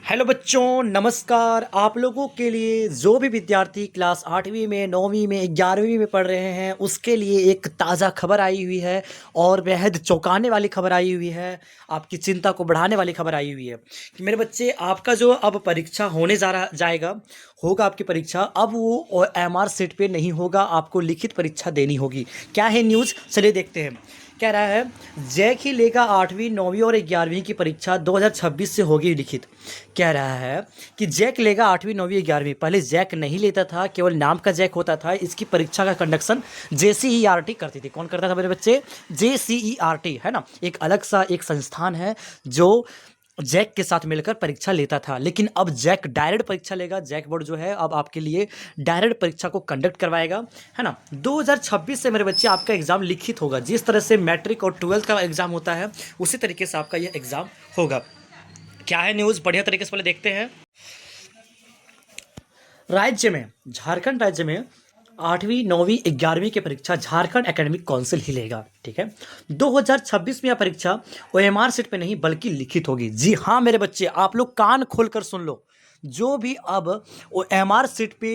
Hello बच्चों, नमस्कार। आप लोगों के लिए जो भी विद्यार्थी क्लास 8वीं में 9वीं में 11वीं में पढ़ रहे हैं उसके लिए एक ताज़ा खबर आई हुई है और बेहद चौंकाने वाली खबर आई हुई है। आपकी चिंता को बढ़ाने वाली खबर आई हुई है कि मेरे बच्चे, आपका जो अब परीक्षा होने जाएगा होगा आपकी परीक्षा, अब वो एमआर सीट पे नहीं होगा, आपको लिखित परीक्षा देनी होगी। क्या है न्यूज़, चलिए देखते हैं। कह रहा है जैक ही लेगा 8वीं 9वीं और 11वीं की परीक्षा 2026 से होगी लिखित। कह रहा है कि जैक लेगा 8वीं 9वीं 11वीं। पहले जैक नहीं लेता था, केवल नाम का जैक होता था। इसकी परीक्षा का कंडक्शन JCERT करती थी। कौन करता था मेरे बच्चे? JCERT है ना, एक अलग सा एक संस्थान है जो जैक के साथ मिलकर परीक्षा लेता था। लेकिन अब जैक डायरेक्ट परीक्षा लेगा। जैक बोर्ड जो है अब आपके लिए डायरेक्ट परीक्षा को कंडक्ट करवाएगा, है ना। 2026 से मेरे बच्चे आपका एग्ज़ाम लिखित होगा। जिस तरह से मैट्रिक और 12th का एग्ज़ाम होता है उसी तरीके से आपका यह एग्ज़ाम होगा। क्या है न्यूज़, बढ़िया तरीके से पहले देखते हैं। राज्य में, झारखंड राज्य में 8वीं 9वीं 11वीं की परीक्षा झारखंड एकेडमिक काउंसिल ही लेगा। ठीक है, 2026 में यह परीक्षा OMR सीट पे नहीं बल्कि लिखित होगी। जी हाँ मेरे बच्चे, आप लोग कान खोलकर सुन लो। जो भी अब OMR सीट पे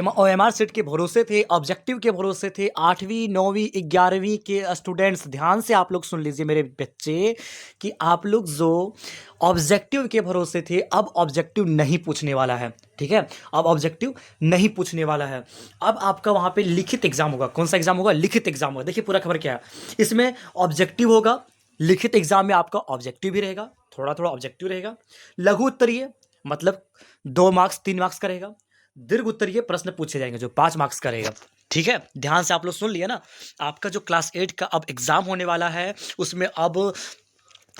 OMR सीट के भरोसे थे, ऑब्जेक्टिव के भरोसे थे, 8वीं 9वीं 11वीं के स्टूडेंट्स, ध्यान से आप लोग सुन लीजिए मेरे बच्चे कि आप लोग जो ऑब्जेक्टिव के भरोसे थे, अब ऑब्जेक्टिव नहीं पूछने वाला है। ठीक है, अब ऑब्जेक्टिव नहीं पूछने वाला है। अब आपका वहाँ पे लिखित एग्जाम होगा। कौन सा एग्जाम होगा? लिखित एग्जाम होगा। देखिए पूरा खबर क्या है, इसमें ऑब्जेक्टिव होगा। लिखित एग्जाम में आपका ऑब्जेक्टिव भी रहेगा, थोड़ा थोड़ा ऑब्जेक्टिव रहेगा। लघु उत्तरीय मतलब 2 मार्क्स 3 मार्क्स का रहेगा। दीर्घ उत्तरीय प्रश्न पूछे जाएंगे जो 5 मार्क्स का रहेगा। ठीक है, ध्यान से आप लोग सुन लिया ना। आपका जो क्लास 8 का अब एग्जाम होने वाला है उसमें अब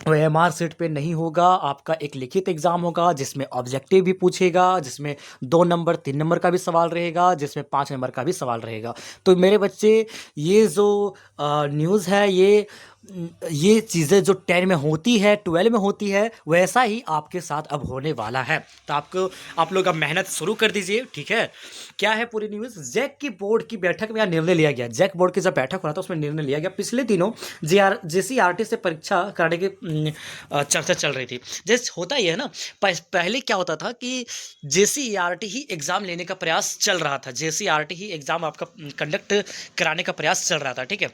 OMR सीट पे नहीं होगा, आपका एक लिखित एग्जाम होगा जिसमें ऑब्जेक्टिव भी पूछेगा, जिसमें 2 नंबर 3 नंबर का भी सवाल रहेगा, जिसमें 5 नंबर का भी सवाल रहेगा। तो मेरे बच्चे, ये जो न्यूज़ है, ये चीज़ें जो 10 में होती है 12 में होती है वैसा ही आपके साथ अब होने वाला है। तो आप लोग अब मेहनत शुरू कर दीजिए। ठीक है, क्या है पूरी न्यूज़? जैक की बोर्ड की बैठक में यह निर्णय लिया गया। जैक बोर्ड की जब बैठक हो रहा था उसमें निर्णय लिया गया। पिछले दिनों JCERT से परीक्षा कराने की चर्चा चल रही थी। जैसे होता ही है ना, पहले क्या होता था कि JCERT ही एग्ज़ाम लेने का प्रयास चल रहा था। JCERT ही एग्ज़ाम आपका कंडक्ट कराने का प्रयास चल रहा था। ठीक है,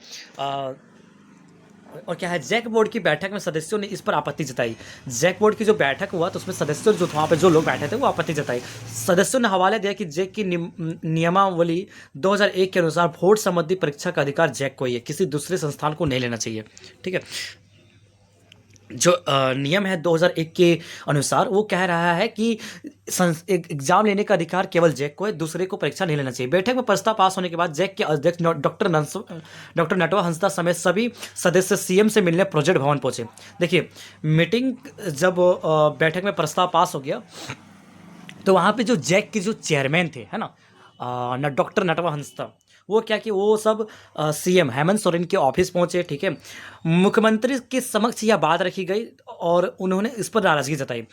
और क्या है, जैक बोर्ड की बैठक में सदस्यों ने इस पर आपत्ति जताई। जैक बोर्ड की जो बैठक हुआ तो उसमें सदस्यों जो वहाँ पे जो लोग बैठे थे वो आपत्ति जताई। सदस्यों ने हवाला दिया कि जैक की नियमावली 2001 के अनुसार वोट संबंधी परीक्षा का अधिकार जैक को ही है, किसी दूसरे संस्थान को नहीं लेना चाहिए। ठीक है, जो नियम है 2001 के अनुसार वो कह रहा है कि एग्जाम लेने का अधिकार केवल जैक को है, दूसरे को परीक्षा नहीं लेना चाहिए। बैठक में प्रस्ताव पास होने के बाद जैक के अध्यक्ष डॉक्टर नटवा हंसदा समेत सभी सदस्य CM से मिलने प्रोजेक्ट भवन पहुंचे। देखिए, मीटिंग जब बैठक में प्रस्ताव पास हो गया तो वहाँ पे जो जैक के जो चेयरमैन थे, है ना, डॉक्टर नटवा हंसदा, वो क्या कि वो सब CM हेमंत सोरेन के ऑफिस पहुंचे। ठीक है, मुख्यमंत्री के समक्ष यह बात रखी गई और उन्होंने इस पर नाराजगी जताई।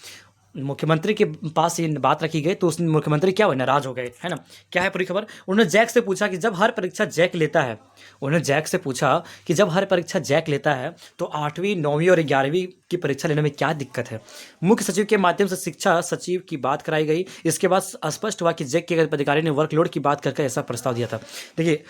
मुख्यमंत्री के पास ये बात रखी गई तो उसने मुख्यमंत्री क्या हुए, नाराज हो गए, है ना। क्या है पूरी खबर? उन्होंने जैक से पूछा कि जब हर परीक्षा जैक लेता है, उन्होंने जैक से पूछा कि जब हर परीक्षा जैक लेता है तो 8वीं 9वीं और 11वीं की परीक्षा लेने में क्या दिक्कत है। मुख्य सचिव के माध्यम से शिक्षा सचिव की बात कराई गई। इसके बाद स्पष्ट हुआ कि जैक के अधिकारी ने वर्कलोड की बात करके ऐसा प्रस्ताव दिया था। देखिए,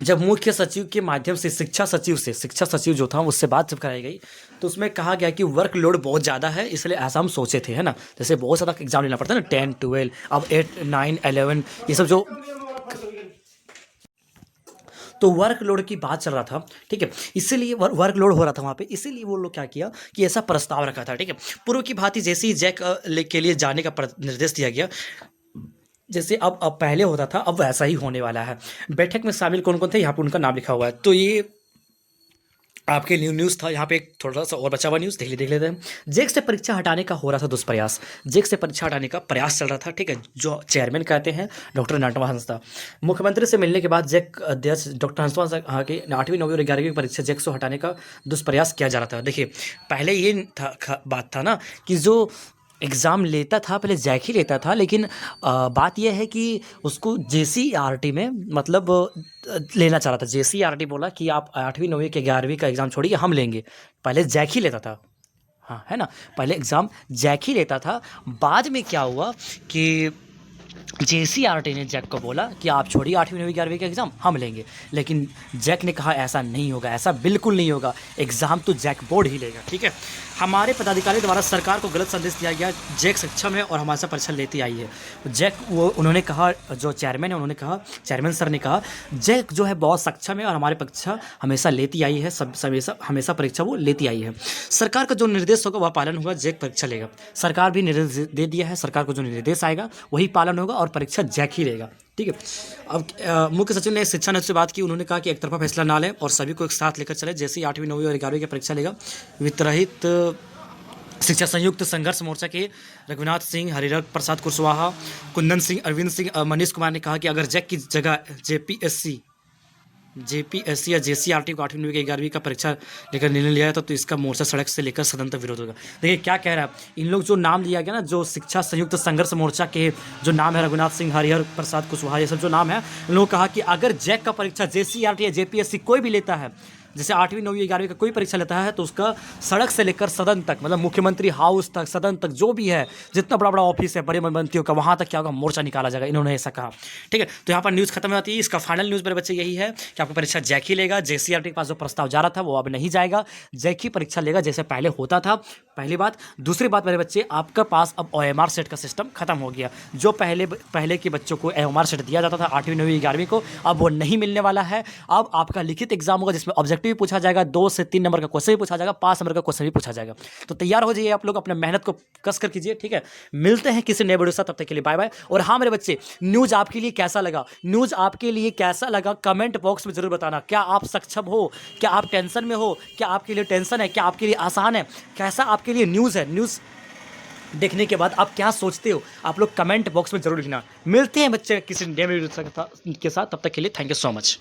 जब मुख्य सचिव के माध्यम से शिक्षा सचिव जो था उससे बात जब कराई गई तो उसमें कहा गया कि वर्कलोड बहुत ज़्यादा है, इसलिए ऐसा हम सोचे थे, है ना। जैसे बहुत ज़्यादा एग्जाम लेना पड़ता है ना, 10 12 अब 8 9 11 ये सब जो, तो वर्कलोड की बात चल रहा था। ठीक है, इसीलिए वर्कलोड हो रहा था वहाँ पे, इसीलिए वो लोग क्या किया कि ऐसा प्रस्ताव रखा था। ठीक है, पूर्व की भांति जैसे ही जैक के लिए जाने का निर्देश दिया गया, जैसे अब पहले होता था अब वैसा ही होने वाला है। बैठक में शामिल कौन कौन थे यहाँ पे उनका नाम लिखा हुआ है। तो ये आपके न्यूज़ था। यहाँ पे एक थोड़ा सा और बचा हुआ न्यूज़ देख लेते हैं। जेक से परीक्षा हटाने का हो रहा था दुष्प्रयास। जेक से परीक्षा हटाने का प्रयास चल रहा था। ठीक है, जो चेयरमैन कहते हैं डॉक्टर नटवा हंसदा। मुख्यमंत्री से मिलने के बाद जेक अध्यक्ष डॉक्टर हंसदा से कहा कि 8वीं 9वीं और 11वीं की परीक्षा जेक से हटाने का दुष्प्रयास किया जा रहा था। देखिए, पहले ये बात था ना कि जो एग्ज़ाम लेता था पहले जैक ही लेता था, लेकिन बात यह है कि उसको JCERT में मतलब लेना चाह रहा था। JCERT बोला कि आप 8वीं 9वीं के 11वीं का एग्ज़ाम छोड़िए, हम लेंगे। पहले जैक ही लेता था, हाँ, है ना? पहले एग्ज़ाम जैक ही लेता था, बाद में क्या हुआ कि जेसीईआरटी ने जैक को बोला कि आप छोड़िए 8वीं 9वीं 11वीं का एग्ज़ाम, हम लेंगे। लेकिन जैक ने कहा ऐसा नहीं होगा, ऐसा बिल्कुल नहीं होगा, एग्ज़ाम तो जैक बोर्ड ही लेगा, ठीक है? हमारे पदाधिकारी द्वारा सरकार को गलत संदेश दिया गया, जैक सक्षम है और हमारे साथ परीक्षा लेती आई है। जैक वो उन्होंने कहा, जो चेयरमैन है उन्होंने कहा, चेयरमैन सर ने कहा, जैक जो है बहुत सक्षम है और हमारी परीक्षा हमेशा लेती आई है, हमेशा परीक्षा वो लेती आई है। सरकार का जो निर्देश होगा वह पालन होगा, जैक परीक्षा लेगा। सरकार भी निर्देश दे दिया है, सरकार को जो निर्देश आएगा वही पालन होगा और परीक्षा जैक ही लेगा, ठीक है? अब मुख्य सचिव ने शिक्षा नीति से बात की, उन्होंने कहा कि एक तरफा फैसला ना लें और सभी को एक साथ लेकर चले। जैसे ही 8वीं 9वीं और 11वीं की परीक्षा लेगा, वित्तरहित शिक्षा संयुक्त संघर्ष मोर्चा के रघुनाथ सिंह, हरिरक प्रसाद कुशवाहा, कुंदन सिंह, अरविंद सिंह, मनीष कुमार ने कहा कि अगर जैक की जगह जेपीएससी या जेसीईआरटी को 8वीं 9वीं 11वीं का परीक्षा लेकर निर्णय लिया है तो इसका मोर्चा सड़क से लेकर सदन तक विरोध होगा। देखिए क्या कह रहा है, इन लोग जो नाम लिया गया ना, जो शिक्षा संयुक्त संघर्ष मोर्चा के जो नाम है, रघुनाथ सिंह, हरिहर प्रसाद कुशवाहा, ये सब जो नाम है, इन लोगों कहा कि अगर जैक का परीक्षा जेसीईआरटी या जेपीएससी कोई भी लेता है, जैसे 8वीं 9वीं 11वीं का कोई परीक्षा लेता है, तो उसका सड़क से लेकर सदन तक, मतलब मुख्यमंत्री हाउस तक, सदन तक, जो भी है, जितना बड़ा बड़ा ऑफिस है बड़े मंत्रियों का, वहाँ तक क्या होगा, मोर्चा निकाला जाएगा। इन्होंने ऐसा कहा, ठीक है? तो यहाँ पर न्यूज़ खत्म होती है। इसका फाइनल न्यूज़ मेरे बच्चे यही है कि आपका परीक्षा जैक ही लेगा। जेसीईआरटी के पास जो प्रस्ताव जा रहा था वो अब नहीं जाएगा, जैक ही परीक्षा लेगा जैसे पहले होता था। पहली बात। दूसरी बात मेरे बच्चे, आपका पास अब OMR सेट का सिस्टम खत्म हो गया। जो पहले के बच्चों को OMR सेट दिया जाता था 8वीं 9वीं 11वीं को, अब वो नहीं मिलने वाला है। अब आपका लिखित एग्जाम होगा जिसमें ऑब्जेक्टिव भी पूछा जाएगा, 2 से 3 नंबर का क्वेश्चन भी पूछा जाएगा, 5 नंबर का क्वेश्चन भी पूछा जाएगा। तो तैयार हो जाइए आप लोग, अपने मेहनत को कस कर कीजिए, ठीक है? मिलते हैं किसी नए वीडियो के साथ, तब तक के लिए बाय बाय। और हाँ मेरे बच्चे, न्यूज़ आपके लिए कैसा लगा, कमेंट बॉक्स में जरूर बताना। क्या आप सक्षम हो, क्या आप टेंशन में हो, क्या आपके लिए टेंशन है, क्या आपके लिए आसान है, कैसा आपके लिए न्यूज़ है? न्यूज़ देखने के बाद आप क्या सोचते हो, आप लोग कमेंट बॉक्स में जरूर लिखना। मिलते हैं बच्चे किसी नए वीडियो के साथ, तब तक के लिए थैंक यू सो मच।